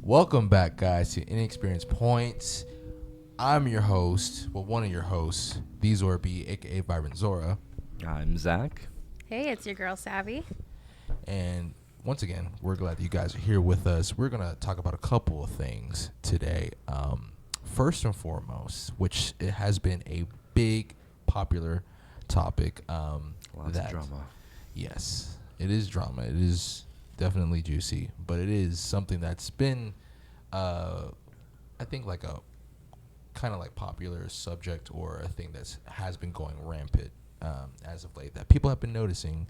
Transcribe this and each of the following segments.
Welcome back, guys, to Inexperience Points. I'm your host, one of your hosts, the Zorby, aka Vibrant Zora. I'm Zach. Hey, it's your girl Savvy. And once again, we're glad that you guys are here with us. We're going to talk about a couple of things today. First and foremost, which it has been a big, popular topic. Lots of drama. Yes, it is drama. It is definitely juicy, but it is something that's been, I think, like a kind of like popular subject or a thing that has been going rampant as of late that people have been noticing.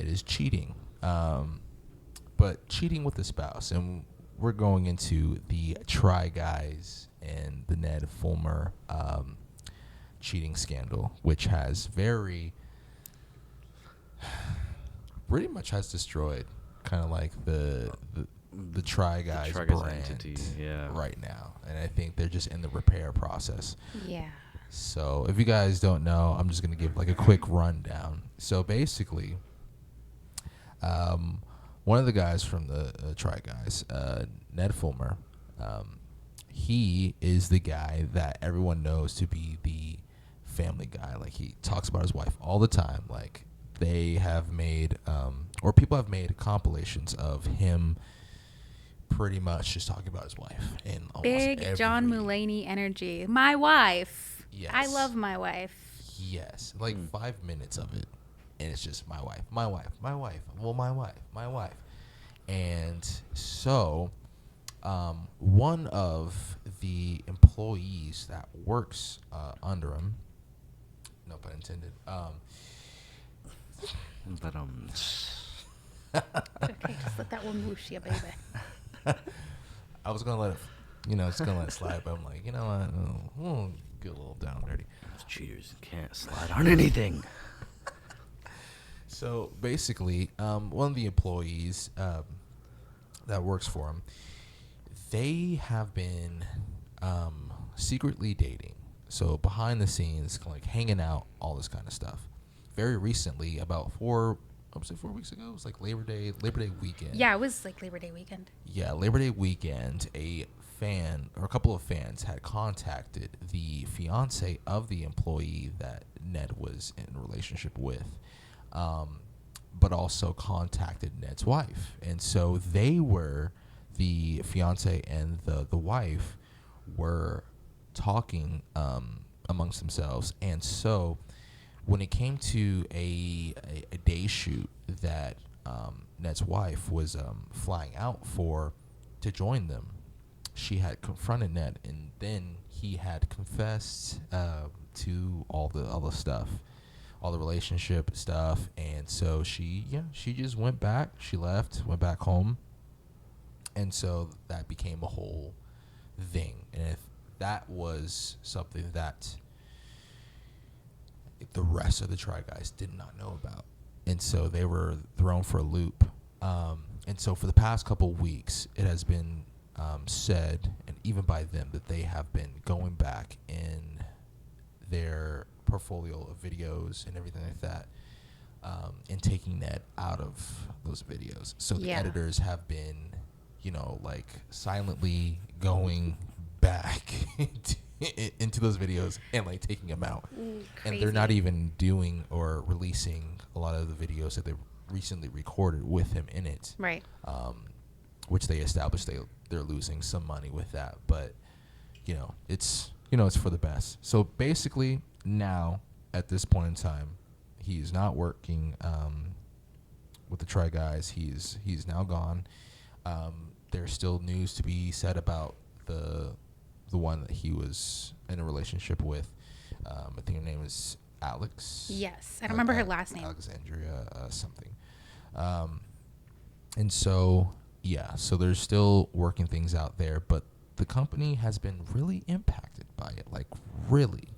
It is cheating, but cheating with a spouse, and we're going into the Try Guys and the Ned Fulmer cheating scandal, which has pretty much has destroyed kind of like the Try Guys brand entity, right now, and I think they're just in the repair process. Yeah. So if you guys don't know, I'm just gonna give like a quick rundown. So basically, one of the guys from the Try Guys, Ned Fulmer, he is the guy that everyone knows to be the family guy. Like, he talks about his wife all the time. Like, they have made, or people have made compilations of him pretty much just talking about his wife. And Big John Mulaney energy. My wife. Yes. I love my wife. Yes. Like 5 minutes of it. And it's just my wife, my wife, my wife. Well, my wife, my wife. And so, one of the employees that works under him, no pun intended, But Okay, just let that one whoosh, yeah, baby. I was gonna let it, just gonna let it slide, but I'm like, you know what, we'll get a little down and dirty. those cheaters can't slide on anything. So basically, one of the employees that works for him, they have been secretly dating. So behind the scenes, like hanging out, all this kind of stuff. Very recently, about 4 weeks ago, it was like Labor Day weekend. Yeah, it was like Labor Day weekend. Yeah, Labor Day weekend, a couple of fans had contacted the fiance of the employee that Ned was in a relationship with, but also contacted Ned's wife. And so the fiance and the wife were talking amongst themselves. And so when it came to a day shoot that Ned's wife was flying out to join them, she had confronted Ned, and then he had confessed to all the stuff, all the relationship stuff. And so she just went back. She went back home, and so that became a whole thing. And if that was something that the rest of the Try Guys did not know about, and so they were thrown for a loop. And so for the past couple weeks, it has been said, and even by them, that they have been going back in their portfolio of videos and everything like that, and taking Ned out of those videos. So the editors have been, like silently going back into those videos and like taking them out. And they're not even doing or releasing a lot of the videos that they recently recorded with him in it. Right. Which they established they're losing some money with that, but it's for the best. So basically now at this point in time, he's not working with the Try Guys. He's now gone. There's still news to be said about the one that he was in a relationship with. I think her name is Alex. Yes, I don't remember her last name. Alexandria something. And so so they're still working things out there, but the company has been really impacted by it, like really,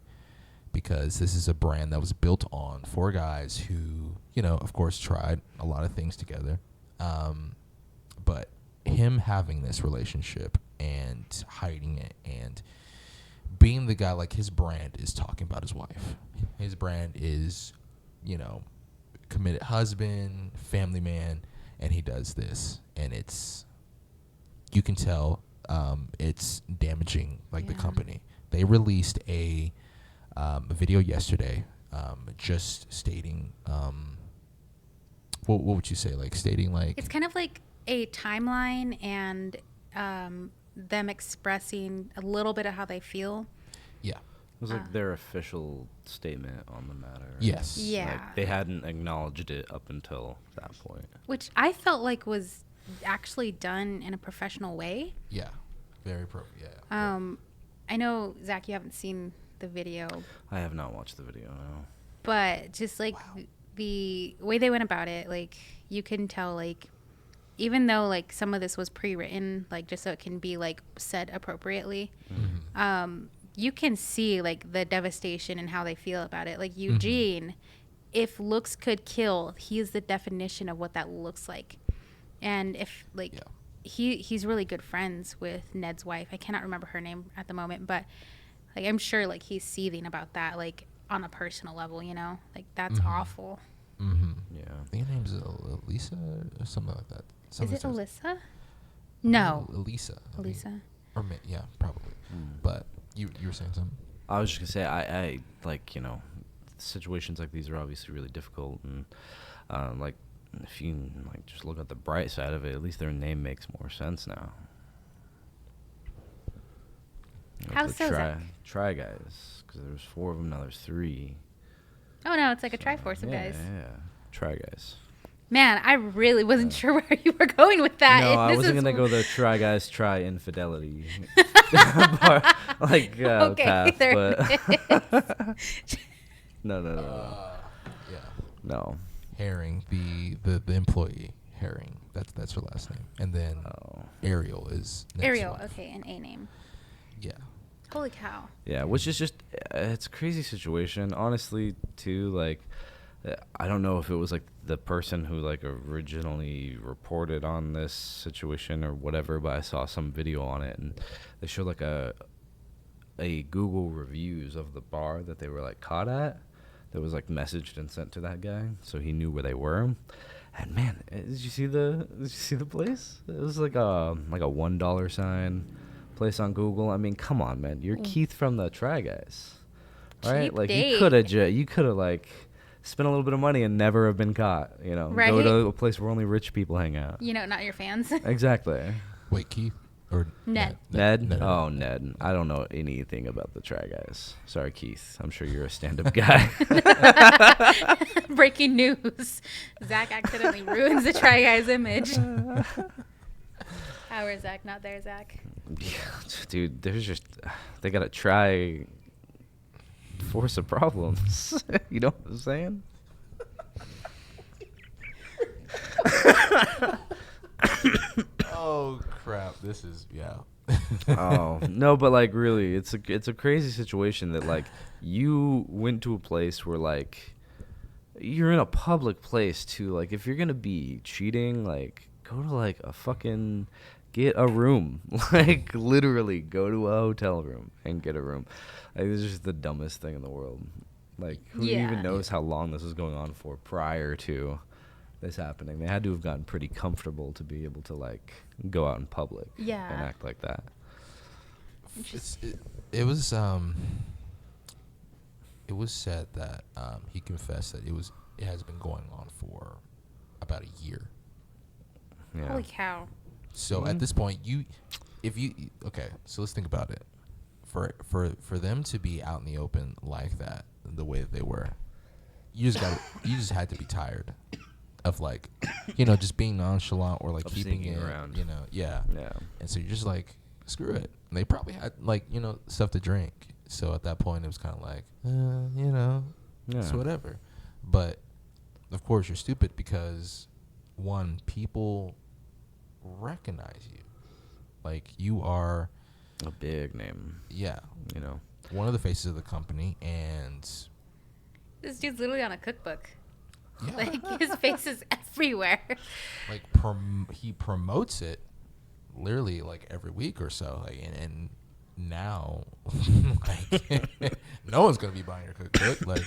because this is a brand that was built on 4 guys who, of course, tried a lot of things together. But him having this relationship and hiding it and being the guy, like, his brand is talking about his wife. His brand is, committed husband, family man, and he does this, and it's you can tell it's damaging the Yeah. company. They released a video yesterday, just stating what would you say, stating It's kind of like a timeline and them expressing a little bit of how they feel. yeah. It was like their official statement on the matter. Right? Yes. Yeah. Like they hadn't acknowledged it up until that point. Which I felt like was actually done in a professional way. Yeah. Very yeah. I know, Zach, you haven't seen the video, I have not watched the video, no. but just the way they went about it, you can tell, even though some of this was pre-written, just so it can be said appropriately, you can see the devastation and how they feel about it. Eugene, if looks could kill, he is the definition of what that looks like. And if he's really good friends with Ned's wife. I cannot remember her name at the moment, but I'm sure he's seething about that on a personal level, that's awful. Yeah. I think her name's Elisa or something like that. Is it Alyssa? No. Elisa. Elisa. Yeah, probably. But you were saying something? I was just gonna say I situations like these are obviously really difficult, and if you can, just look at the bright side of it, at least their name makes more sense now. How The so, Zach? Try Guys, because there's 4 of them, now there's 3. Oh no, it's a triforce of guys. Yeah, Try Guys. Man, I really wasn't sure where you were going with that. No, I This wasn't is- gonna go the Try Guys try infidelity part, Okay, path, there but it is. no. Yeah. No. Herring, the employee Herring. That's her last name. And then Ariel is Ned's Ariel, wife. okay, an A name. Yeah. Holy cow. Yeah, which is just it's a crazy situation, honestly. Too I don't know if it was the person who originally reported on this situation or whatever, but I saw some video on it and they showed a Google reviews of the bar that they were caught at. That was messaged and sent to that guy, so he knew where they were. And man, did you see the place? It was a $1 sign place on Google. I mean, come on, man, you're Keith from the Try Guys, right? Cheap date. You could have spent a little bit of money and never have been caught. Right. Go to a place where only rich people hang out. Not your fans. Exactly. Wait, Keith or Ned. Ned? No. Oh, Ned. I don't know anything about the Try Guys. Sorry, Keith. I'm sure you're a stand-up guy. Breaking news. Zach accidentally ruins the Try Guys image. Our Zach, not their Zach. Yeah, dude, they gotta try force of problems. You know what I'm saying? Oh crap! This is Oh no, but really, it's a crazy situation that you went to a place where you're in a public place too. If you're gonna be cheating, go to a fucking get a room. Literally go to a hotel room and get a room. This is just the dumbest thing in the world. Who even knows how long this was going on for prior to this happening? They had to have gotten pretty comfortable to be able to go out in public and act like that. It was said that he confessed that it has been going on for about a year. Yeah. Holy cow. So at this point, so let's think about it. For them to be out in the open like that, the way that they were, you just had to be tired of just being nonchalant or keeping seeing it around. yeah. And so you're just screw it. And they probably had stuff to drink. So at that point, it was kind of it's whatever. But of course, you're stupid because one, people recognize you. You are A big name. Yeah. You One of the faces of the company, and This dude's literally on a cookbook. yeah. His face is everywhere. He promotes it literally every week or so, and now no one's gonna be buying your cookbook.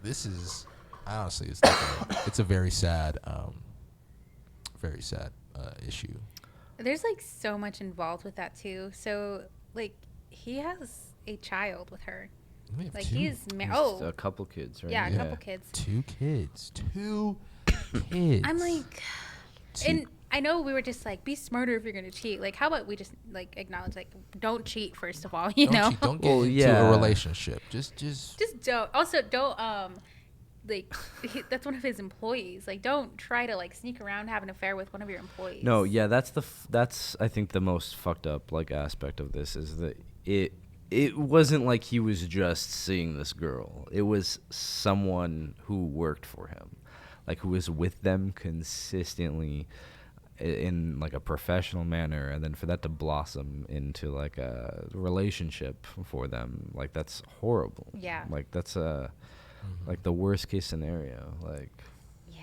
This is honestly, it's a very sad issue. There's like so much involved with that too. So like he has a child with her. We have Like two. he's A couple kids, right? yeah, a couple kids. Two kids. Two kids. I'm like, and I know we were just like, be smarter if you're gonna cheat. Like, how about we just like acknowledge like, don't cheat first of all, you don't know? cheat, don't get into a relationship. Just don't. Also, don't like that's one of his employees. Like, don't try to like sneak around, have an affair with one of your employees. No, yeah, that's I think the most fucked up like aspect of this is that it wasn't like he was just seeing this girl. It was someone who worked for him, like who was with them consistently in like a professional manner, and then for that to blossom into like a relationship for them, like that's horrible. Yeah. Like that's like the worst case scenario. Like Yeah.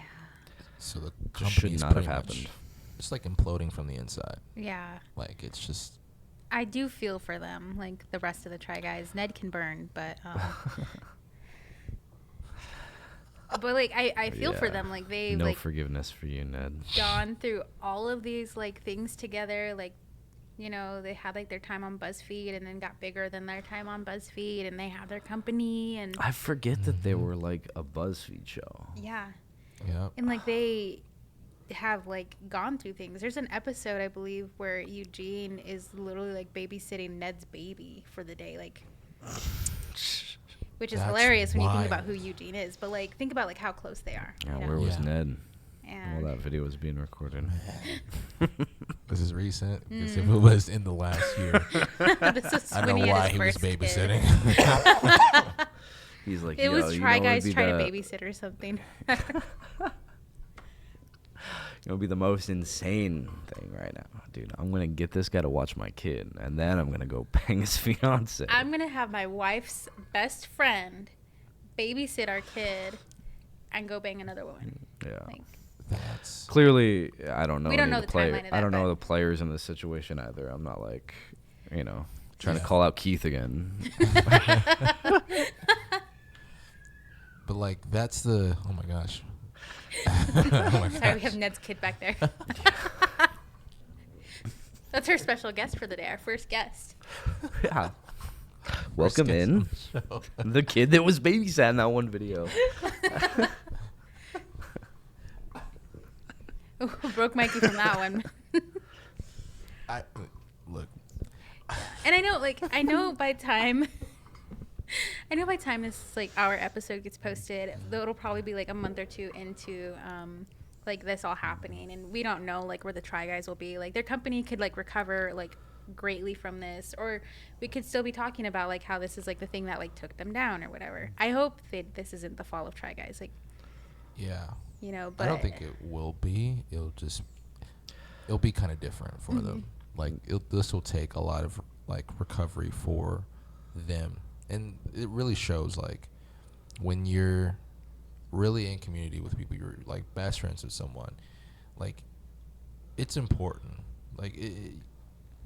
so the just company should not have happened. It's like imploding from the inside. Yeah. Like it's just. I do feel for them, like the rest of the Try Guys. Ned can burn, but but like I feel for them, like they've no like forgiveness for you, Ned. gone through all of these like things together. Like, you know, they had like their time on BuzzFeed and then got bigger than their time on BuzzFeed, and they had their company, and I forget that they were like a BuzzFeed show. yeah, Yeah. and like they have like gone through things. There's an episode I believe where Eugene is literally like babysitting Ned's baby for the day, like, which is That's hilarious when you think wild. about who Eugene is. But like think about like how close they are. Yeah, you know? where was Yeah. Ned And while that video was being recorded? This is recent because if it was in the last year, this is I when know he had why his he was first kid. babysitting. He's like, It was you Try know what would Guys be trying to the- babysit or something. It would be the most insane thing right now, dude. I'm gonna get this guy to watch my kid, and then I'm gonna go bang his fiance. I'm gonna have my wife's best friend babysit our kid and go bang another woman. Yeah. Like, That's Clearly, I don't know. We don't any know of the player- timeline of I don't that, know but- the players in this situation either. I'm not like, you know, trying Yeah. to call out Keith again. but like that's the oh my gosh. Oh my sorry, we gosh. have Ned's kid back there. That's our special guest for the day, our first guest. Yeah. First Welcome guest in. on the show. The kid that was babysat in that one video. Ooh, broke Mikey from that one. Look. And I know by time this like our episode gets posted, though it'll probably be like a month or two into like this all happening, and we don't know like where the Try Guys will be. Like their company could like recover like greatly from this, or we could still be talking about like how this is like the thing that like took them down or whatever. I hope that this isn't the fall of Try Guys, like, Yeah. you know, but I don't think it will be. It'll be kind of different for them. Like this will take a lot of like recovery for them, and it really shows like when you're really in community with people, you're like best friends with someone, like it's important. Like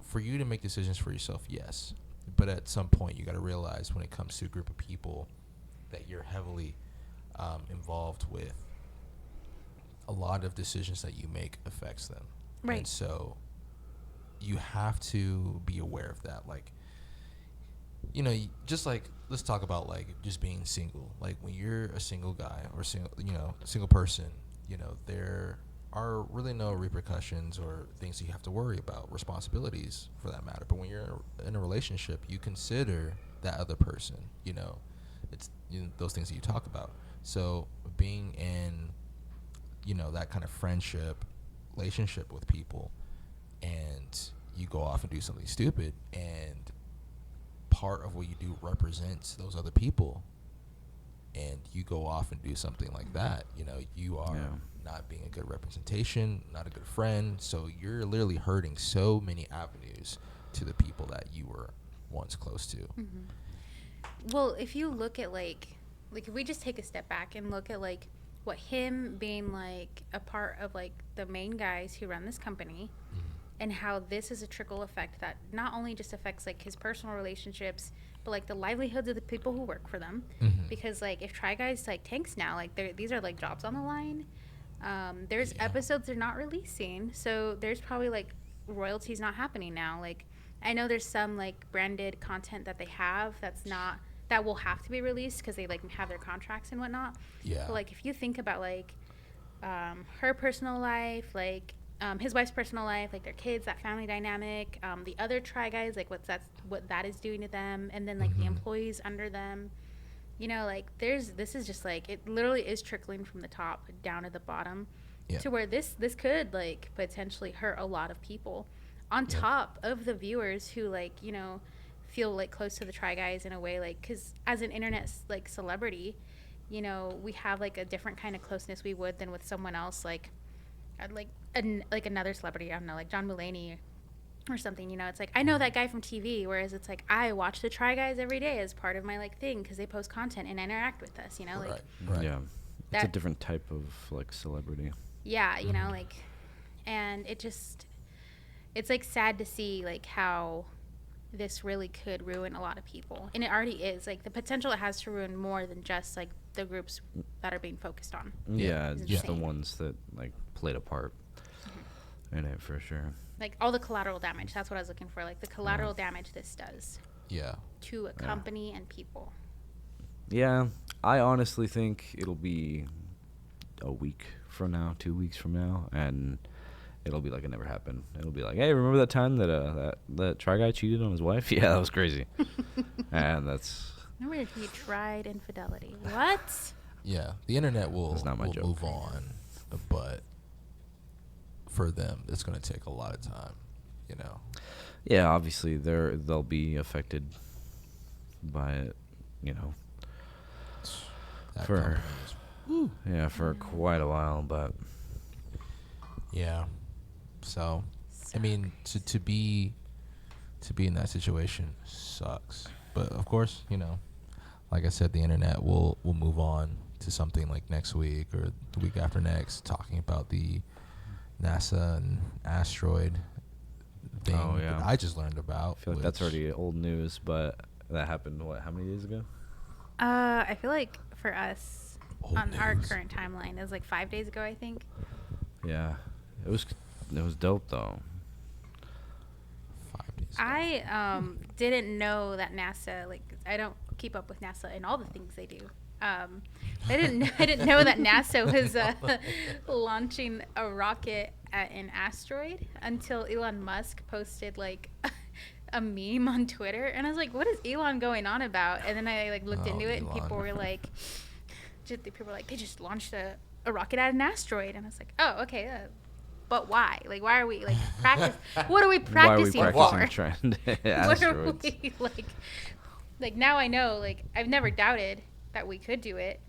for you to make decisions for yourself, yes, but at some point you got to realize when it comes to a group of people that you're heavily involved with, a lot of decisions that you make affects them. Right. And so you have to be aware of that. Like, you know, just like, let's talk about like just being single. Like when you're a single guy or single person, you know, there are really no repercussions or things you have to worry about, responsibilities for that matter. But when you're in a relationship, you consider that other person, you know, it's those things that you talk about. So being in, you know, that kind of friendship, relationship with people, and you go off and do something stupid, and part of what you do represents those other people, and you go off and do something like that, you know, you are not being a good representation, not a good friend. So you're literally hurting so many avenues to the people that you were once close to. well, if you look at like if we just take a step back and look at like what him being like a part of like the main guys who run this company, and how this is a trickle effect that not only just affects like his personal relationships, but like the livelihoods of the people who work for them. Because like if Try Guys like tanks now, like these are like jobs on the line. There's episodes they're not releasing, so there's probably like royalty's not happening now. Like, I know there's some like branded content that they have that's not, that will have to be released because they like have their contracts and whatnot. Yeah. But like if you think about like her personal life, like his wife's personal life, like their kids, that family dynamic, the other Try Guys, like what that is doing to them, and then like the employees under them, you know, like this is just like, it literally is trickling from the top down to the bottom. Yeah. To where this could like potentially hurt a lot of people on top of the viewers who like, you know, feel like close to the Try Guys in a way, like, because as an internet like celebrity, you know, we have like a different kind of closeness we would than with someone else, like another celebrity, I don't know, like John Mulaney or something, you know. It's like, I know that guy from TV, whereas it's like, I watch the Try Guys every day as part of my like thing because they post content and interact with us, you know. Like, Right. Yeah. It's a different type of like celebrity. Yeah, you know, like, and it's like sad to see like how this really could ruin a lot of people, and it already is. Like the potential it has to ruin more than just like the groups that are being focused on. Yeah, It's just the insane. ones that like played a part in it for sure. Like all the collateral damage. That's what I was looking for. Like the collateral damage this does Yeah. to a company and people. Yeah, I honestly think it'll be a week from now, 2 weeks from now, and it'll be like it never happened. It'll be like, hey, remember that time that Try Guy cheated on his wife? Yeah, that was crazy. And that's... Remember he tried infidelity. What? Yeah. The internet will That's not my joke. move on, but for them, it's going to take a lot of time, you know. Yeah, obviously they'll be affected by it, you know, That For- company is- for quite a while, but Yeah. So, I mean, to be in that situation sucks. But of course, you know, like I said, the internet will move on to something like next week or the week after next, talking about the NASA and asteroid thing Oh, yeah. that I just learned about. I feel like that's which- already old news, but that happened, how many days ago? I feel like for us Old on our news. current timeline, it was like 5 days ago, I think. Yeah. It was dope, though. 5 days ago. I didn't know that NASA, like, I don't keep up with NASA and all the things they do. I didn't know that NASA was launching a rocket at an asteroid until Elon Musk posted like a meme on Twitter, and I was like, "What is Elon going on about?" And then I like looked Oh, into it, and Elon. people were like, "They just launched a rocket at an asteroid," and I was like, "Oh, okay." But why? Like, why are we like practice? What are we practicing Why are we practicing for? trend What are asteroids? we like now I know, like, I've never doubted that we could do it,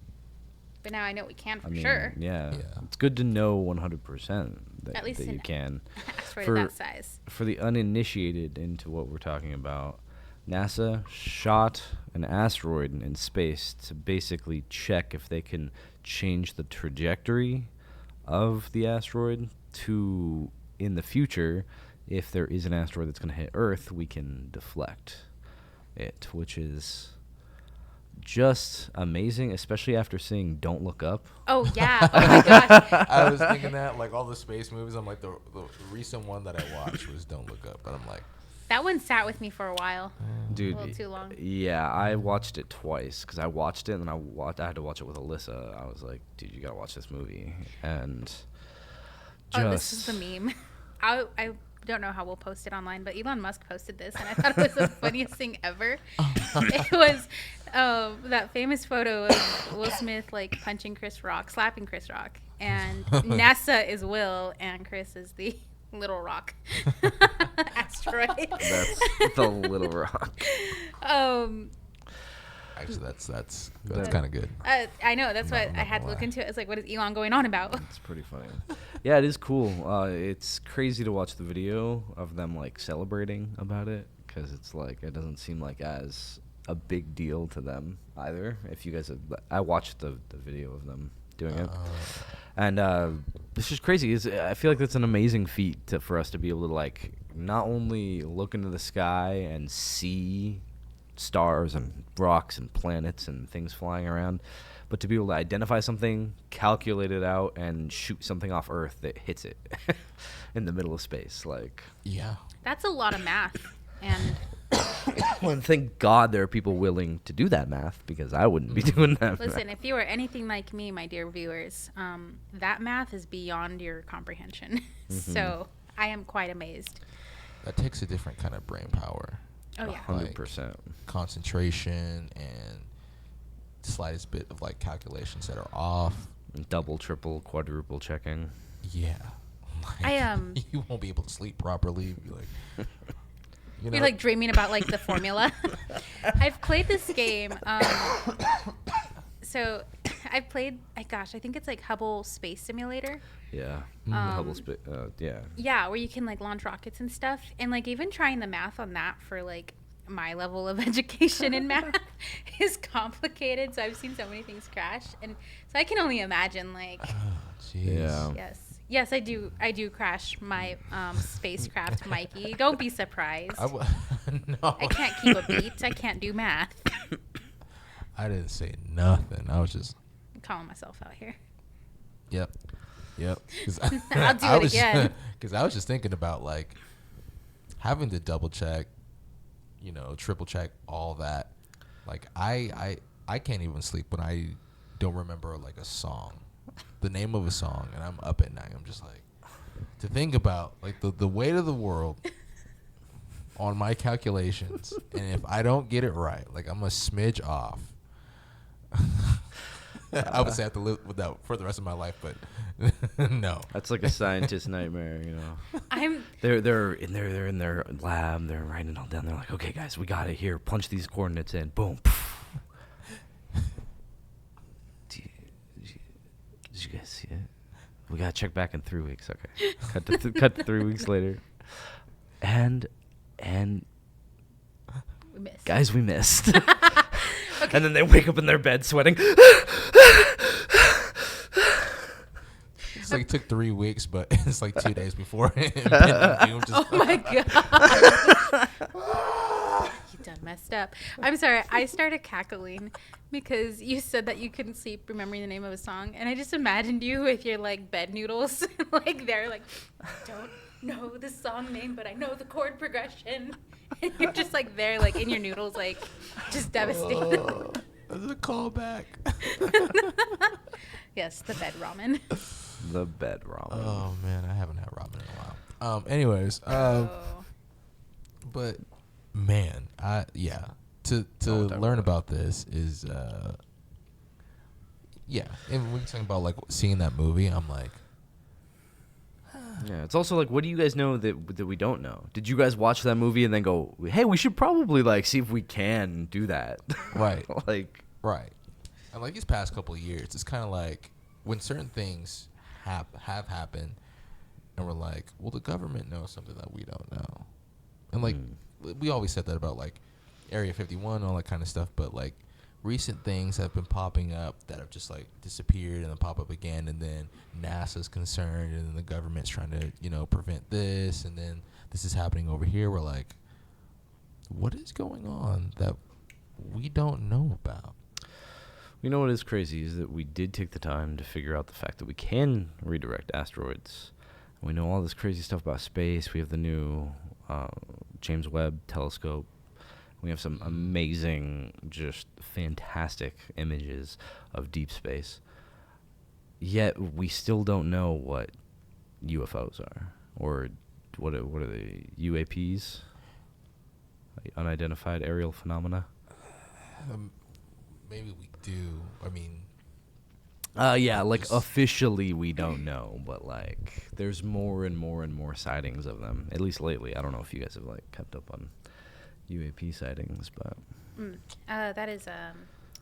but now I know we can for sure. Yeah. Yeah. It's good to know 100% At least that you an can. asteroid For- that size. For the uninitiated into what we're talking about, NASA shot an asteroid in space to basically check if they can change the trajectory of the asteroid to, in the future, if there is an asteroid that's going to hit Earth, we can deflect it, which is just amazing, especially after seeing Don't Look Up. Oh yeah! Oh my gosh! I was thinking that, like, all the space movies, I'm like, the recent one that I watched was Don't Look Up, and I'm like, That one sat with me for a while. Dude, A little too long. Yeah, I watched it twice because I watched it and I had to watch it with Alyssa. I was like, dude, you gotta watch this movie. And just Oh, this is the meme. I don't know how we'll post it online, but Elon Musk posted this, and I thought it was the funniest thing ever. It was that famous photo of Will Smith like punching Chris Rock, slapping Chris Rock, and NASA is Will, and Chris is the Little Rock asteroid. that's the Little Rock. actually, that's That- kind of good. I know, that's I'm what not I had to gonna look lie. into it. It's like, what is Elon going on about? It's pretty funny. Yeah, it is cool. It's crazy to watch the video of them like celebrating about it because it's like it doesn't seem like as a big deal to them either. If you guys have, I watched the video of them doing it. And it's just crazy. I feel like that's an amazing feat for us to be able to like not only look into the sky and see stars and rocks and planets and things flying around, but but to be able to identify something, calculate it out, and shoot something off Earth that hits it in the middle of space, like Yeah. That's a lot of math. And well, thank God there are people willing to do that math, because I wouldn't be doing that. listen, if you are anything like me, my dear viewers, that math is beyond your comprehension. So I am quite amazed. That takes a different kind of brain power. Oh, yeah. 100%. Concentration and slightest bit of like calculations that are off. Double, triple, quadruple checking. Yeah. Like, I you won't be able to sleep properly. You're like, you know, You're like dreaming about like the formula. I've played this game. So I've played, I think it's like Hubble Space Simulator. Yeah. Hubble yeah. Yeah, where you can like launch rockets and stuff. And like even trying the math on that for like my level of education in math is complicated. So I've seen so many things crash. And so I can only imagine like, jeez. Yeah. yes, I do crash my spacecraft, Mikey. Don't be surprised. No. I can't keep a beat. I can't do math. I didn't say nothing. I was just Calling myself out here. Yep. 'Cause I'll do it again. Because I was just thinking about like having to double check, triple check all that. Like I can't even sleep when I don't remember like a song, the name of a song, and I'm up at night. I'm just like, to think about like the weight of the world on my calculations, and if I don't get it right, like I'm a smidge off. I would say I have to live with that for the rest of my life, but no. That's like a scientist's nightmare, I'm They're in their lab. They're writing it all down. They're like, okay, guys, we got it here. Punch these coordinates in. Boom. Did you guys see it? We gotta check back in 3 weeks. Okay. Cut to 3 weeks later. And we missed. guys, we missed. And then they wake up in their bed sweating. It's like it took 3 weeks, but it's like 2 days before. Oh my god. You done messed up. I'm sorry. I started cackling because you said that you couldn't sleep remembering the name of a song, and I just imagined you with your like bed noodles, like they're like, I don't know the song name, but I know the chord progression, and you're just like there, like in your noodles, like just devastated. That's a callback. Yes, the bed ramen. The bed ramen. Oh man, I haven't had ramen in a while. Anyways, but man, to learn about this is and when you're talking about like seeing that movie, I'm like, yeah, it's also like, what do you guys know that we don't know? Did you guys watch that movie and then go, hey, we should probably like see if we can do that? right, Like, right. And like these past couple of years, it's kind of like when certain things have happened, and we're like, well, the government knows something that we don't know, and like we always said that about like Area 51 and all that kind of stuff, but like recent things have been popping up that have just like disappeared and then pop up again, and then NASA's concerned, and then the government's trying to prevent this, and then this is happening over here. We're like, what is going on that we don't know about? you know what is crazy is that we did take the time to figure out the fact that we can redirect asteroids. We know all this crazy stuff about space. We have the new James Webb telescope. We have some amazing, just fantastic images of deep space. Yet we still don't know what UFOs are, or what are they? UAPs, unidentified aerial phenomena. Maybe we do. I mean, Yeah, like officially we don't know, but like there's more and more and more sightings of them. At least lately. I don't know if you guys have like kept up on UAP sightings, but That is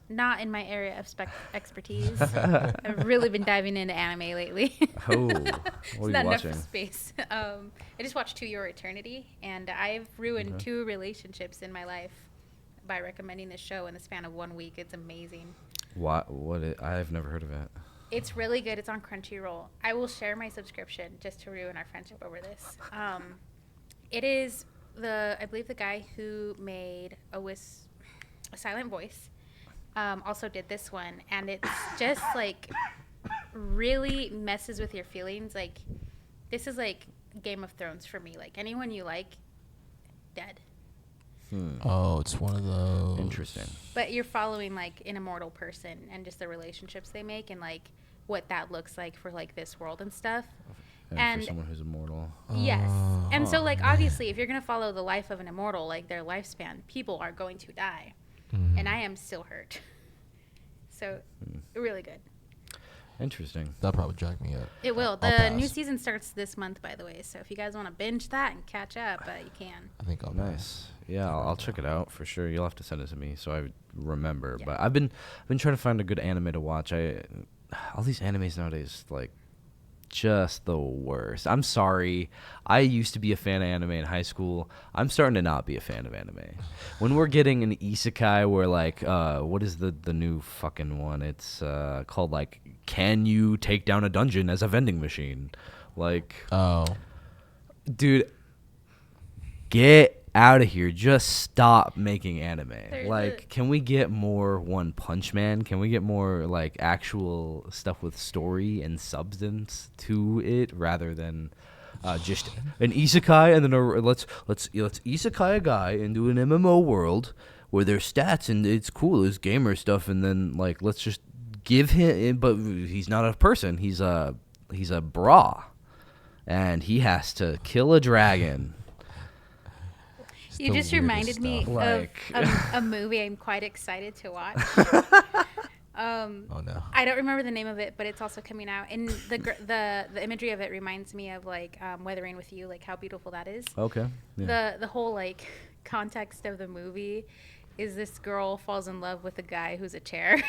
not in my area of expertise. I've really been diving into anime lately. oh, It's what are you not enough watching? for space. I just watched To Your Eternity, and I've ruined 2 relationships in my life by recommending this show in the span of 1 week. It's amazing. I've never heard of it. It's really good. It's on Crunchyroll. I will share my subscription just to ruin our friendship over this. It is I believe the guy who made a Silent Voice also did this one, and it's just like really messes with your feelings. Like this is like Game of Thrones for me. Like anyone you like, dead. Oh, it's one of those. Interesting. But you're following like an immortal person and just the relationships they make and like what that looks like for like this world and stuff. And for someone who's immortal. Yes. And so like obviously if you're going to follow the life of an immortal, like their lifespan, people are going to die. Mm-hmm. And I am still hurt. So really good. Interesting. That'll probably drag me up. It will. I'll The pass. new season starts this month, by the way. So if you guys want to binge that and catch up, you can. I think I'll Nice. Yeah, I'll check it out for sure. You'll have to send it to me so I remember. Yeah. But I've been trying to find a good anime to watch. All these animes nowadays, like, just the worst. I'm sorry. I used to be a fan of anime in high school. I'm starting to not be a fan of anime. When we're getting an isekai where, like, what is the new fucking one? It's called, like, Can You Take Down a Dungeon as a Vending Machine? Like, Oh. dude, get out of here. Just stop making anime. Like, can we get more One Punch Man? Can we get more, like, actual stuff with story and substance to it rather than just an isekai and then let's isekai a guy into an MMO world where there's stats and it's cool, there's gamer stuff, and then, like, let's just give him, but he's not a person, he's a bra and he has to kill a dragon. You just reminded me Like- of a movie I'm quite excited to watch. Oh no. I don't remember the name of it, but it's also coming out. And the imagery of it reminds me of like Weathering with You, like how beautiful that is. Okay. Yeah. The whole like context of the movie is this girl falls in love with a guy who's a chair.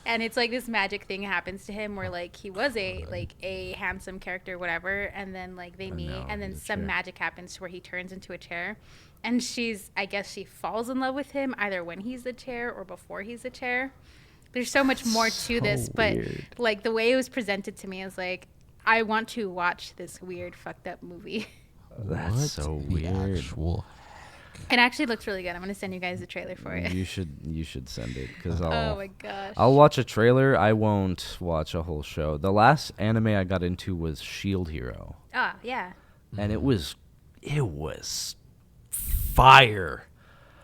And it's like this magic thing happens to him where like he was a handsome character, whatever, and then like they meet, and then some magic happens to where he turns into a chair, and I guess she falls in love with him either when he's the chair or before he's the chair. There's so much more to this, but like the way it was presented to me is like I want to watch this weird fucked up movie. That's so weird. It actually looks really good. I'm gonna send you guys the trailer for it. You should send it because Oh my gosh. I'll watch a trailer. I won't watch a whole show. The last anime I got into was Shield Hero, Yeah. and it was fire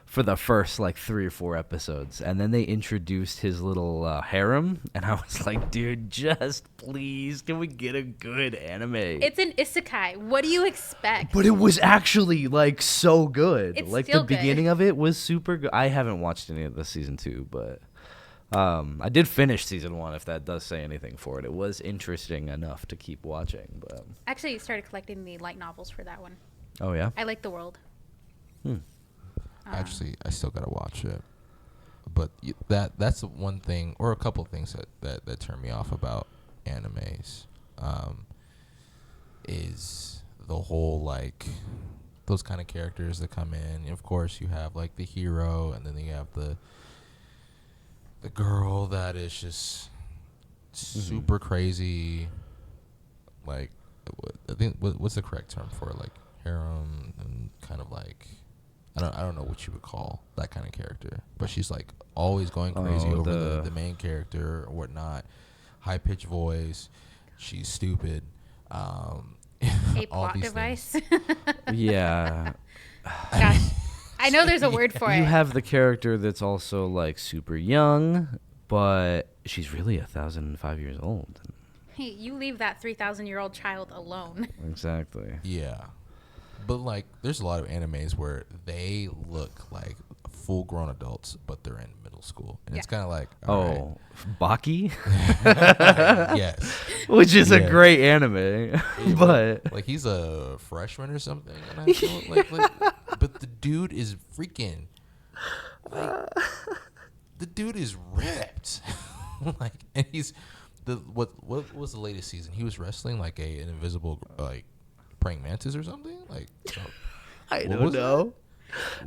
for the first like 3 or 4 episodes, and then they introduced his little harem, and I was like, dude, just please, can we get a good anime? It's an isekai. What do you expect? But it was actually like so good. It's like still the good. beginning of it was super good. I haven't watched any of the season 2, but I did finish season 1. If that does say anything for it, it was interesting enough to keep watching. But Actually, I started collecting the light novels for that one. oh yeah, I like the world. Actually, I still gotta watch it, but that's the one thing, or a couple things that turn me off about animes, is the whole like those kind of characters that come in. Of course, you have like the hero, and then you have the girl that is just super crazy. Like, I think what's the correct term for it? Like harem, and kind of like. I don't know what you would call that kind of character, but she's like always going crazy over the main character or whatnot. High pitched voice, she's stupid. A all plot these device. yeah. Gosh, I know there's a word for it. You have the character that's also like super young, but she's really 1,005 years old. Hey, you leave that 3,000-year-old child alone. Exactly. Yeah, but like there's a lot of animes where they look like full-grown adults, but they're in middle school, and it's kind of like Baki, yes, which is a great anime, but like he's a freshman or something in high school, like but the dude is freaking like the dude is ripped, like, and he's what was the latest season? He was wrestling like an invisible like praying mantis or something, like I don't know.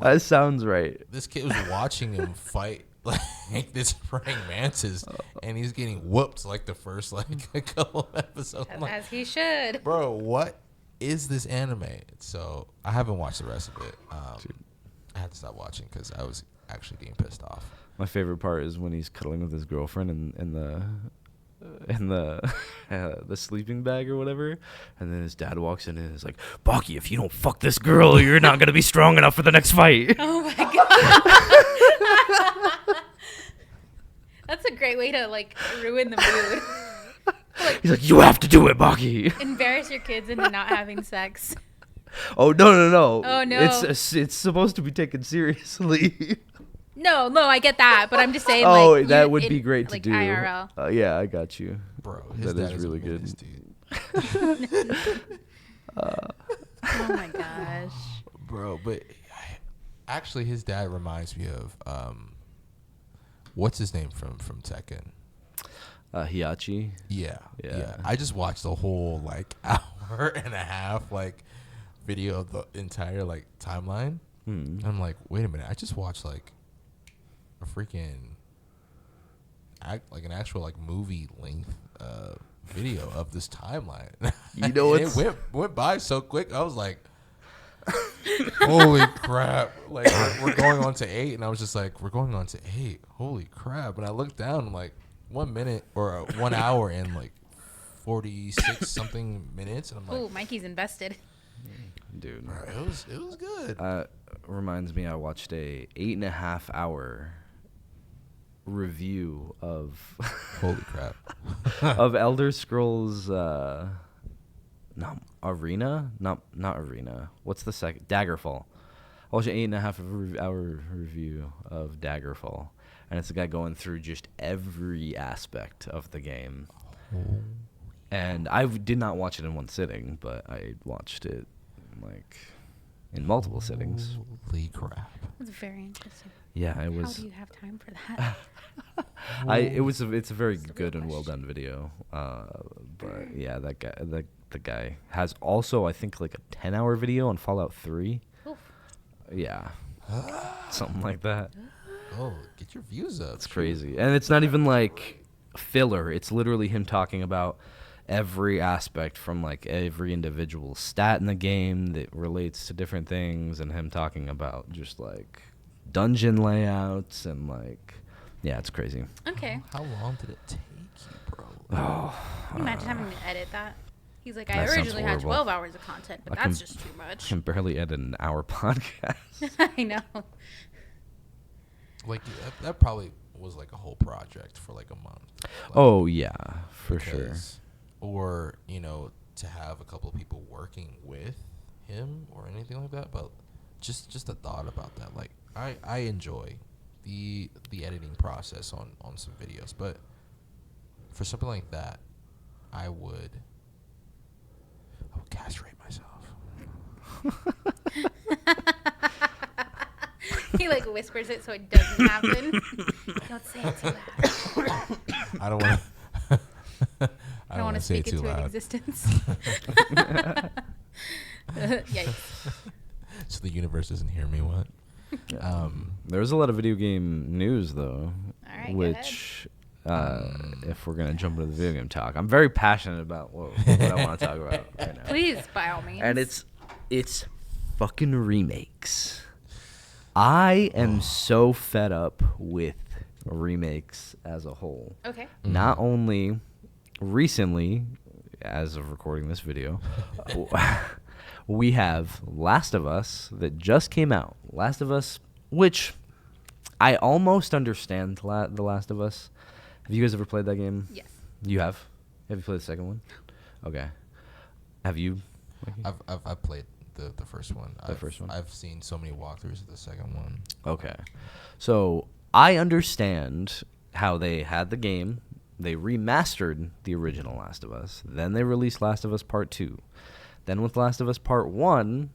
That sounds right. This kid was watching him fight like this praying mantis, and he's getting whooped like the first like a couple episodes. I'm like, As he should. bro, what is this anime? So I haven't watched the rest of it. I had to stop watching because actually getting pissed off. My favorite part is when he's cuddling with his girlfriend in the sleeping bag or whatever, and then his dad walks in and is like, "Baki, if you don't fuck this girl, you're not gonna be strong enough for the next fight." Oh my god. That's a great way to like ruin the mood. Like, He's like, "You have to do it, Baki." embarrass your kids into not having sex. Oh no! Oh, no. It's supposed to be taken seriously. No, I get that, but I'm just saying. Oh, like, that would be great to like do. IRL. Yeah, I got you. Bro, his That dad is really a good. menace, dude. Oh my gosh. Bro, but actually his dad reminds me of what's his name from Tekken? Hiachi. Yeah. Yeah. I just watched the whole like hour and a half like video of the entire like timeline. I'm like, wait a minute, I just watched like a freaking like an actual like movie length video of this timeline. You know And it went by so quick. I was like, holy crap. Like we're going on to 8, and I was just like, we're going on to 8. Holy crap. And I looked down, I'm like 1 minute or 1 hour and like 46 something minutes, and I'm like, Ooh, Mikey's invested. Dude. bro, it was good. Reminds me, I watched a 8.5 hour review of Holy crap. of Elder Scrolls not Arena? Not Arena. What's the second? Daggerfall. I watched an 8.5 hour review of Daggerfall, and it's a guy going through just every aspect of the game. And I did not watch it in one sitting, but I watched it like in multiple sittings. Holy crap. That's very interesting. Yeah, it How was. do you have time for that? It's a very That's a good real and well question. done video. But yeah, that guy, the guy has also, I think, like a 10-hour video on Fallout 3. Oof. Yeah, something like that. Oh, get your views up. It's crazy, and it's not even like filler. It's literally him talking about every aspect from like every individual stat in the game that relates to different things, and him talking about just like dungeon layouts and like, yeah, it's crazy. Okay. How long did it take you, bro? Oh, Can you imagine having to edit that? He's like, I That sounds originally had horrible. 12 hours of content, but I that's can- just too I much. can barely edit an hour podcast. I know. Like that probably was like a whole project for like a month. Like, Oh yeah, for sure. because- Or, you know, to have a couple of people working with him or anything like that, but just the thought about that, like I enjoy the editing process on some videos, but for something like that, I would castrate myself. He like whispers it so it doesn't happen. Don't say it too loud. I don't want to. I don't want to say speak it too into loud. existence. Yikes. So the universe doesn't hear me. What? There was a lot of video game news though, All right, go which if we're gonna jump into the video game talk, I'm very passionate about what I want to talk about right now. Please, by all means. And it's fucking remakes. I am so fed up with remakes as a whole. Okay. Not only recently, as of recording this video, we have Last of Us that just came out. Last of Us, which I almost understand The Last of Us. Have you guys ever played that game? Yes. You have? Have you played the second one? Okay. Have you? Mikey? I've played the first one. First one? I've seen so many walkthroughs of the second one. Okay. So I understand how they had the game. They remastered the original Last of Us. Then they released Last of Us Part 2. Then with Last of Us Part 1,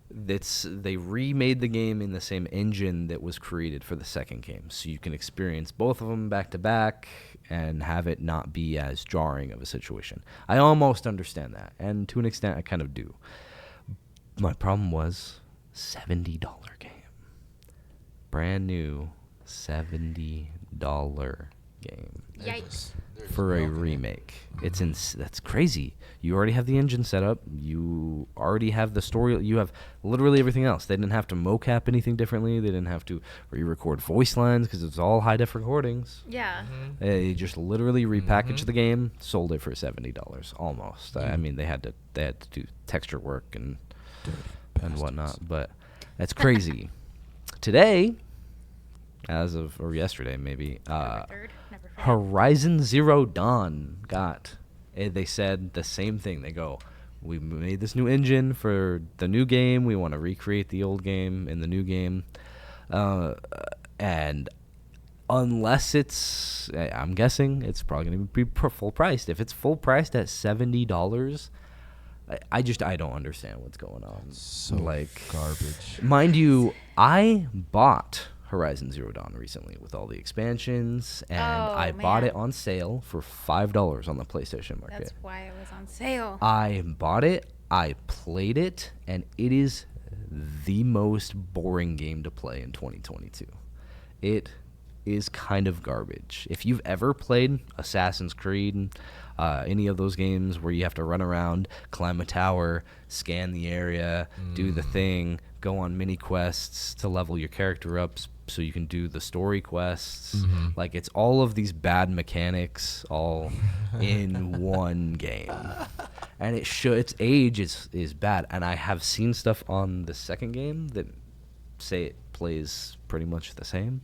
they remade the game in the same engine that was created for the second game. So you can experience both of them back to back and have it not be as jarring of a situation. I almost understand that. And to an extent, I kind of do. My problem was $70 game. Brand new $70 game. They're Yikes. just- for a remake. That's crazy. You already have the engine set up. You already have the story. You have literally everything else. They didn't have to mocap anything differently. They didn't have to re-record voice lines because it's all high def recordings. Yeah. They just literally repackaged the game, sold it for $70 almost. I mean, they had to do texture work and whatnot, but that's crazy. Today, or yesterday maybe, Never forget. Horizon Zero Dawn they said the same thing. They go, we made this new engine for the new game. We want to recreate the old game in the new game. And unless I'm guessing it's probably going to be full priced. If it's full priced at $70, I don't understand what's going on. So garbage. Mind you, I bought Horizon Zero Dawn recently with all the expansions, and I bought it on sale for $5 on the PlayStation Market. That's why it was on sale. I bought it, I played it, and it is the most boring game to play in 2022. It is kind of garbage. If you've ever played Assassin's Creed, any of those games where you have to run around, climb a tower, scan the area, do the thing, go on mini quests to level your character up so you can do the story quests. Like, it's all of these bad mechanics all in one game. And its age is bad. And I have seen stuff on the second game that say it plays pretty much the same.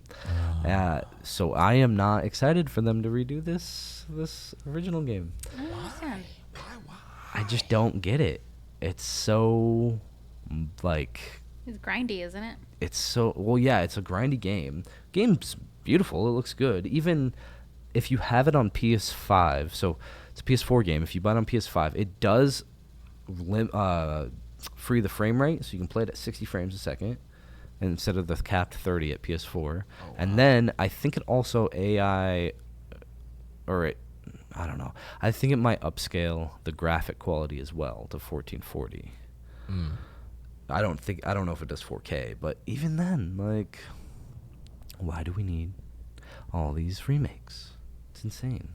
So I am not excited for them to redo this original game. I don't understand. I just don't get it. It's so, like... It's grindy, isn't it? It's so... Well, yeah, it's a grindy game. Game's beautiful. It looks good. Even if you have it on PS5, so it's a PS4 game. If you buy it on PS5, it does free the frame rate, so you can play it at 60 frames a second instead of the capped 30 at PS4. And then I think it also I don't know. I think it might upscale the graphic quality as well to 1440. I don't know if it does 4K, but even then, like, why do we need all these remakes? It's insane.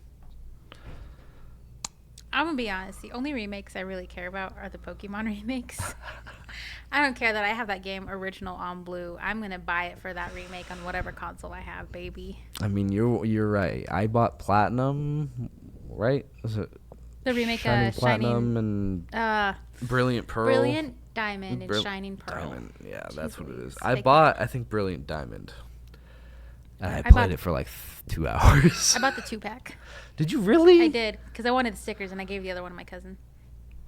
I'm gonna be honest. The only remakes I really care about are the Pokemon remakes. I don't care that I have that game original on Blue. I'm gonna buy it for that remake on whatever console I have, baby. I mean, you're right. I bought Platinum, right? Was it The remake Shining of Platinum and Brilliant Pearl? Brilliant Diamond and Shining Pearl. Diamond. Yeah, that's what it is. Jeez, I bought, I think, Brilliant Diamond. And I I played bought- it for like 2 hours. I bought the 2-pack. Did you really? I did because I wanted the stickers and I gave the other one to my cousin.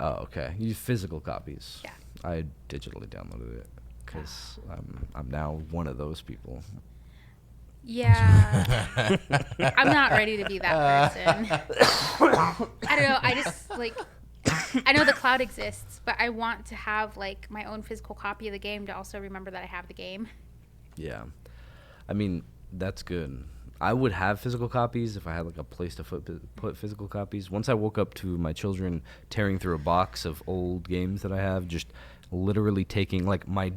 Oh, okay. You physical copies. Yeah. I digitally downloaded it because I'm now one of those people. Yeah. I'm not ready to be that person. I don't know. I just I know the cloud exists, but I want to have like my own physical copy of the game to also remember that I have the game. Yeah. I mean, that's good. I would have physical copies if I had like a place to put physical copies. Once I woke up to my children tearing through a box of old games that I have, just literally taking like my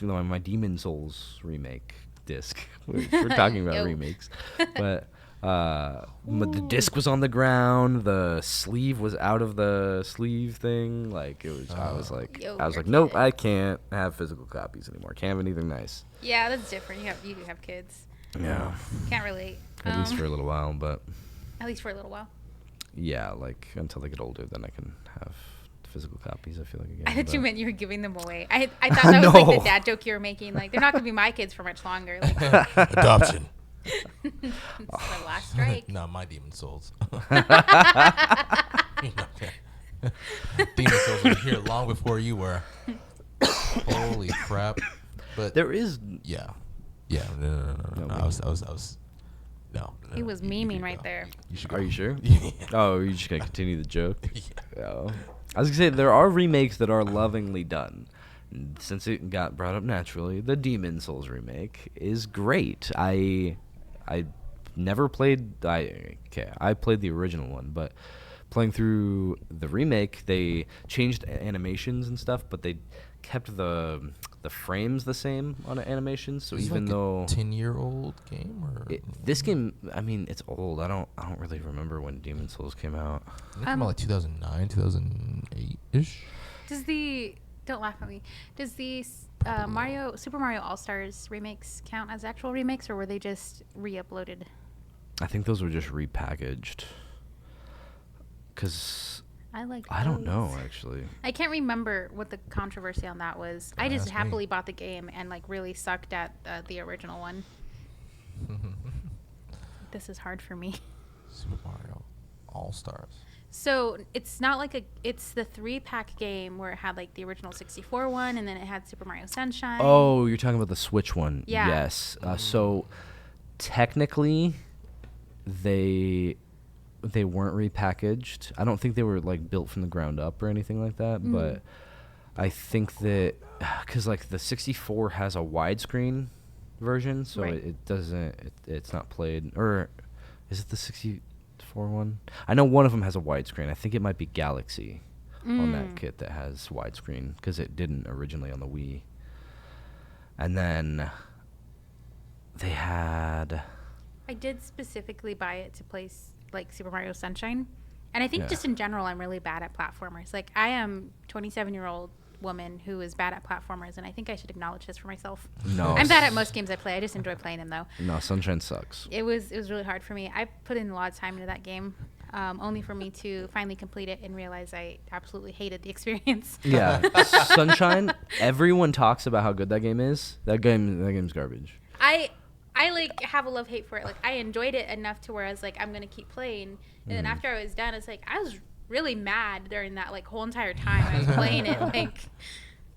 my Demon Souls remake disc. We're talking about remakes, but the disc was on the ground. The sleeve was out of the sleeve thing. Like it was. I was like, nope, I can't have physical copies anymore. Can't have anything nice. Yeah, that's different. You do have kids. Yeah. Can't relate. At least for a little while, but. At least for a little while. Yeah, like until they get older, then I can have physical copies. I feel like again. I thought you meant you were giving them away. I thought that was like the dad joke you were making. Like they're not gonna be my kids for much longer. Like, Adoption. it's the last strike. No, my Demon Souls. Demon Souls were here long before you were. Holy crap! But there is. Yeah. No. I was. No. He was memeing right there. You should go. Are you sure? Yeah. Oh, you're just gonna continue the joke? Yeah. Oh. I was gonna say there are remakes that are lovingly done. Since it got brought up naturally, the Demon Souls remake is great. I never played. I played the original one, but playing through the remake, they changed animations and stuff, but they kept the frames the same on animations. So Is it even like though a 10-year-old game or this game, I mean, it's old. I don't really remember when Demon Souls came out. it came out like 2009, 2008 ish. Don't laugh at me. Does the Probably. Super Mario All Stars remakes count as actual remakes, or were they just re-uploaded? I think those were just repackaged. Cause I don't know actually. I can't remember what the controversy on that was. I just Ask me. happily bought the game and like really sucked at the original one. This is hard for me. Super Mario All Stars. So it's not like it's the 3-pack game where it had like the original 64 one, and then it had Super Mario Sunshine. Oh, you're talking about the Switch one. Yeah. Yes. So technically, they weren't repackaged. I don't think they were like built from the ground up or anything like that. But I think that because like the 64 has a widescreen version, so Right. it doesn't. It's not played. Or is it the 64 one? I know one of them has a widescreen. I think it might be Galaxy on that kit that has widescreen because it didn't originally on the Wii. And then they had. I did specifically buy it to play like Super Mario Sunshine. And I think Yeah. just in general, I'm really bad at platformers. Like, I am 27-year-old woman who is bad at platformers, and I think I should acknowledge this for myself. No. I'm bad at most games I play. I just enjoy playing them, though. No, Sunshine sucks. It was really hard for me. I put in a lot of time into that game, only for me to finally complete it and realize I absolutely hated the experience. Yeah, Sunshine. Everyone talks about how good that game is. That game's garbage. I like have a love-hate for it. Like, I enjoyed it enough to where I was like, I'm gonna keep playing. And then after I was done, it's like I was really mad during that like whole entire time I was playing it. Like,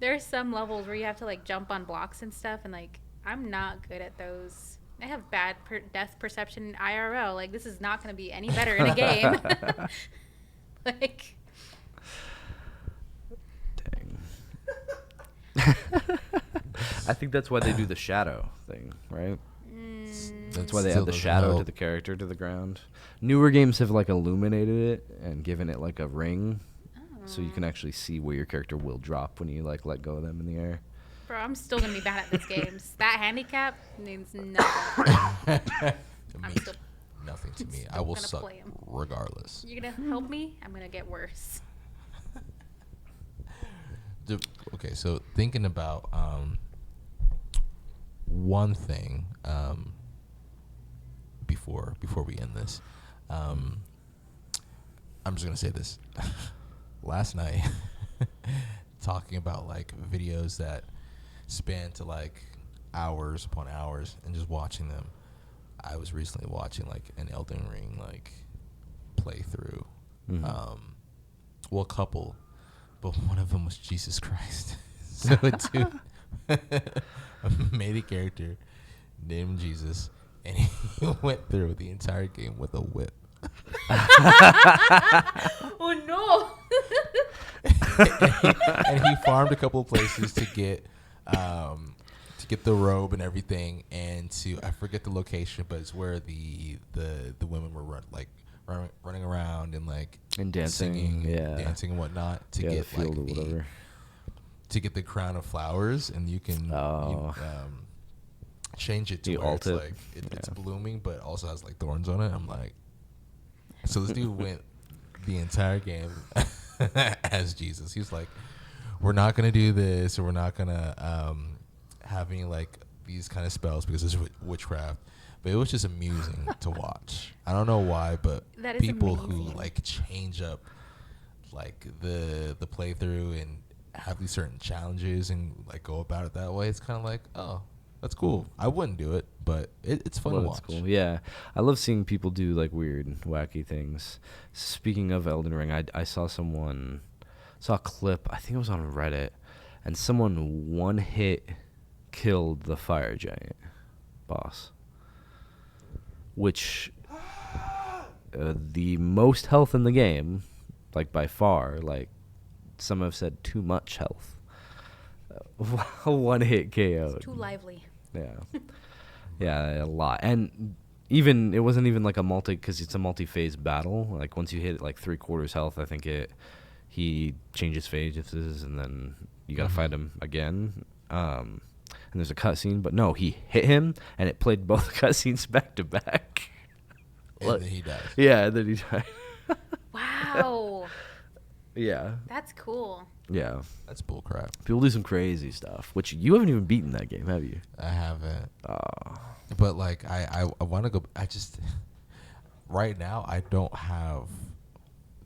there's some levels where you have to like jump on blocks and stuff, and like I'm not good at those. I have bad death perception IRL. Like, this is not gonna be any better in a game. Like, Dang. I think that's why they do the shadow thing, right? That's why they Still add the doesn't shadow to help. the character to the ground. Newer games have like illuminated it and given it like a ring, so you can actually see where your character will drop when you like let go of them in the air. bro, I'm still gonna be bad at this game. That handicap means nothing. It I'm means still- nothing to me. still I will gonna suck play 'em. regardless. You're gonna help me? I'm gonna get worse. Okay, so thinking about one thing before we end this, I'm just gonna say this. Last night, talking about like videos that span to like hours upon hours, and just watching them. I was recently watching like an Elden Ring like playthrough. Well, a couple, but one of them was Jesus Christ. So a dude made a character named Jesus, and he went through the entire game with a whip. Oh no! And he farmed a couple of places to get the robe and everything, and I forget the location, but it's where the women were running around and like And dancing, singing, yeah. dancing and whatnot to Yeah, the get field like or whatever. to get the crown of flowers, and you can change it to You where alt it's it. like it's Yeah. blooming, but also has like thorns on it. I'm like, so this dude went the entire game as Jesus. He's like, we're not gonna do this, or we're not gonna have any like these kind of spells because it's witchcraft. But it was just amusing to watch. I don't know why, but That is people who amazing. like change up like the playthrough and have these certain challenges and like go about it that way, it's kind of like, oh, that's cool. I wouldn't do it, but it's fun to Well, watch. that's cool. Yeah, I love seeing people do like weird, wacky things. Speaking of Elden Ring, I saw a clip. I think it was on Reddit, and someone one hit killed the fire giant boss, which the most health in the game, like by far. Like some have said, too much health. One hit KO. It's too lively. Yeah. Yeah, a lot. And even it wasn't even like a because it's a multi-phase battle. Like once you hit like 3/4 health, I think he changes phases and then you got to fight him again. And there's a cutscene, but no, he hit him, and it played both cutscenes back to back. And then he dies. Yeah, and then he died. Wow. Yeah. That's cool. Yeah. That's bullcrap. People do some crazy stuff, which you haven't even beaten that game, have you? I haven't. Oh. But like I want to go. I just right now I don't have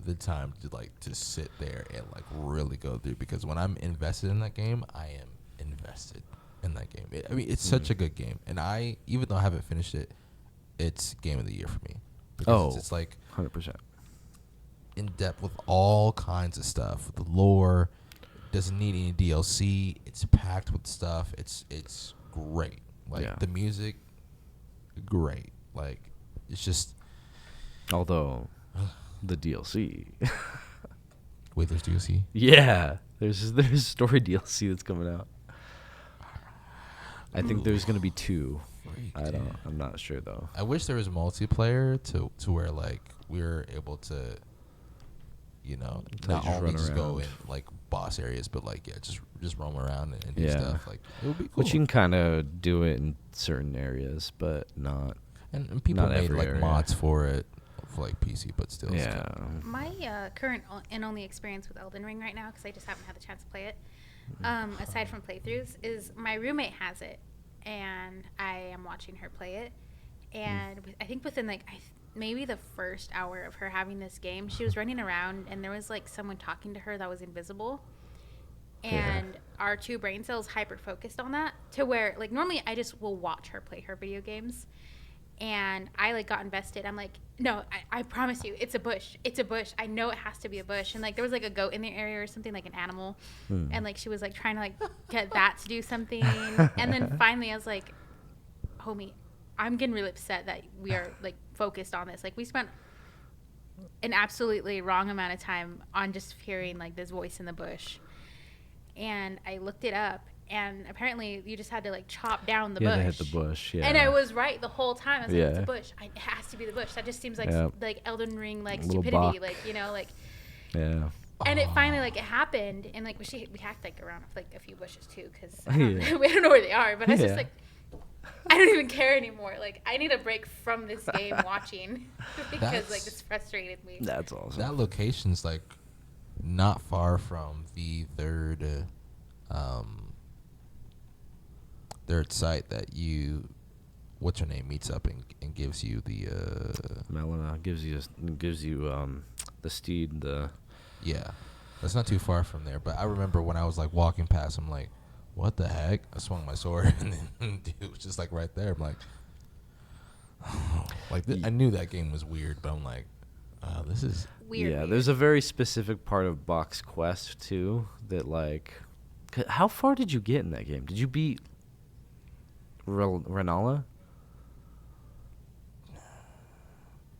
the time to sit there and like really go through, because when I'm invested in that game, I am invested in that game. It's such a good game, and even though I haven't finished it, it's game of the year for me. Because it's like 100%. in depth with all kinds of stuff. The lore doesn't need any DLC. It's packed with stuff. It's great. Like the music, great. Like it's just. Although the DLC. Wait, there's DLC? Yeah, there's story DLC that's coming out. I think there's gonna be 2. I'm not sure though. I wish there was multiplayer to where like we're able to, not only just go in like boss areas, but like just roam around and do stuff. Like it would be cool. Which you can kind of do it in certain areas, but not. And people not made every like area. mods for it, for like PC, but still. Yeah. My current and only experience with Elden Ring right now, because I just haven't had the chance to play it, aside from playthroughs, is my roommate has it, and I am watching her play it. And I think within like maybe the first hour of her having this game, she was running around, and there was like someone talking to her that was invisible. And our 2 brain cells hyper focused on that, to where like normally I just will watch her play her video games. And I like got invested. I'm like, no, I promise you, it's a bush. It's a bush. I know it has to be a bush. And like there was like a goat in the area or something, like an animal. And like she was like trying to like get that to do something. And then finally I was like, homie, I'm getting really upset that we are like focused on this. Like we spent an absolutely wrong amount of time on just hearing like this voice in the bush. And I looked it up. And apparently, you just had to like chop down the bush. Yeah, they hit the bush. Yeah. And I was right the whole time. I was like, it's Yeah. a bush. It has to be the bush. That just seems like like Elden Ring, like Little stupidity, buck. like like. Yeah. And it finally like it happened, and like we hacked like around with like a few bushes too, because Yeah. we don't know where they are. But I was just Yeah. like, I don't even care anymore. Like I need a break from this game watching because like this frustrated me. That's awesome. That location's like not far from the third site that what's her name meets up and gives you the Melina gives you the steed. that's not too far from there. But I remember when I was like walking past, I'm like, what the heck? I swung my sword and then dude was just like right there. I'm like, I knew that game was weird, but I'm like, this is Weird. Yeah, there's a very specific part of Box Quest too that like. How far did you get in that game? Did you beat Renala?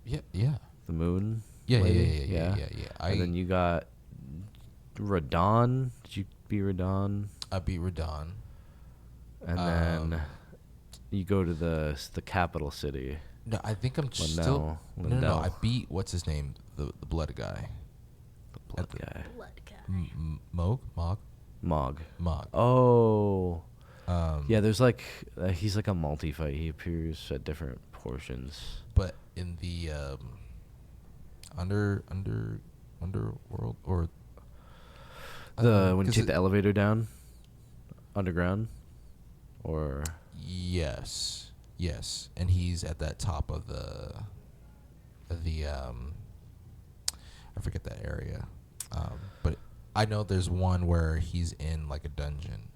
Yeah. The moon? Yeah. lady? And And then you got Radon. Did you beat Radon? I beat Radon. And then you go to the capital city. No, I think I'm Lindell. No. I beat what's his name, the blood guy. The blood guy. Blood guy. Mog. Mog. Oh. Yeah, there's like he's like a multi-fight. He appears at different portions. But in the underworld or When you take the elevator down, underground, or yes, and he's at that top of the I forget that area, but I know there's one where he's in like a dungeon,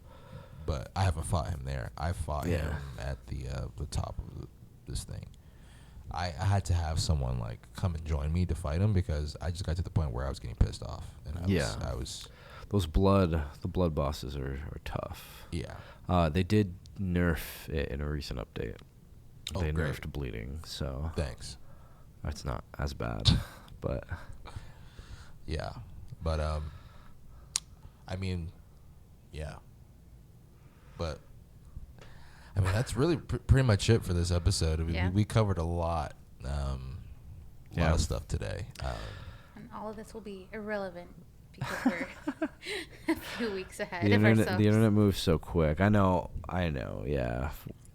but I haven't fought him there. I fought him at the top of this thing. I had to have someone like come and join me to fight him because I just got to the point where I was getting pissed off, and I was the blood bosses are tough. Yeah. They did nerf it in a recent update. Oh, they great. nerfed bleeding, so Thanks. it's not as bad, but Yeah, but I mean, yeah, but I mean that's really pretty much it for this episode. We covered a lot, lot of stuff today. And all of this will be irrelevant because we're a few weeks ahead The of ourselves. internet moves so quick. I know. Yeah.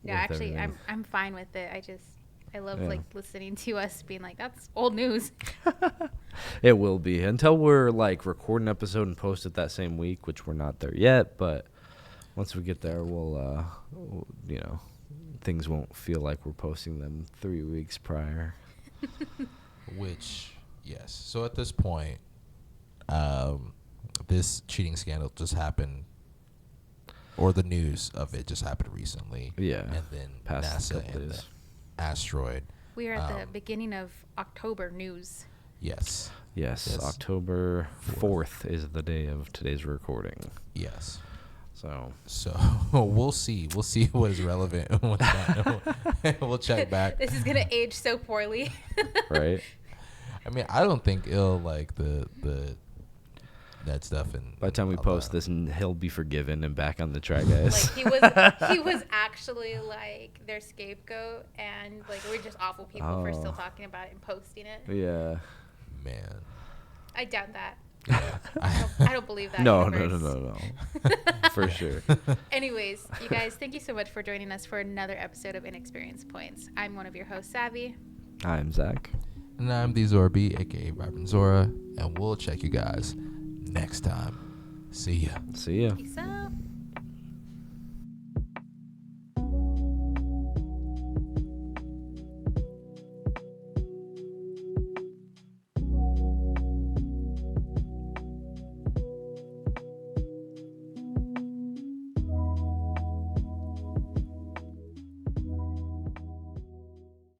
Yeah, actually, I'm fine with it. I love Yeah. like listening to us being like, that's old news. It will be until we're like record an episode and post it that same week, which we're not there yet. But once we get there, we'll things won't feel like we're posting them 3 weeks prior. Which, yes. So at this point, this cheating scandal just happened, or the news of it just happened recently. Yeah. And then Past NASA couple and days. the asteroid. We are at the beginning of October news. Yes. Yes, October 4th is the day of today's recording. Yes. So we'll see. We'll see what is relevant and what's not. We'll check back. This is gonna age so poorly. right. I mean, I don't think it'll like the that stuff. And By the time we post this, he'll be forgiven and back on the track, guys. Like he was actually like their scapegoat, and like we're just awful people for still talking about it and posting it. Yeah. Man. I doubt that. Yeah. I don't believe that. No. For sure. Anyways, you guys, thank you so much for joining us for another episode of Inexperience Points. I'm one of your hosts, Savvy. I'm Zach. And I'm the Zorby, aka Vibrant Zora, and we'll check you guys next time. See ya. See ya. Peace.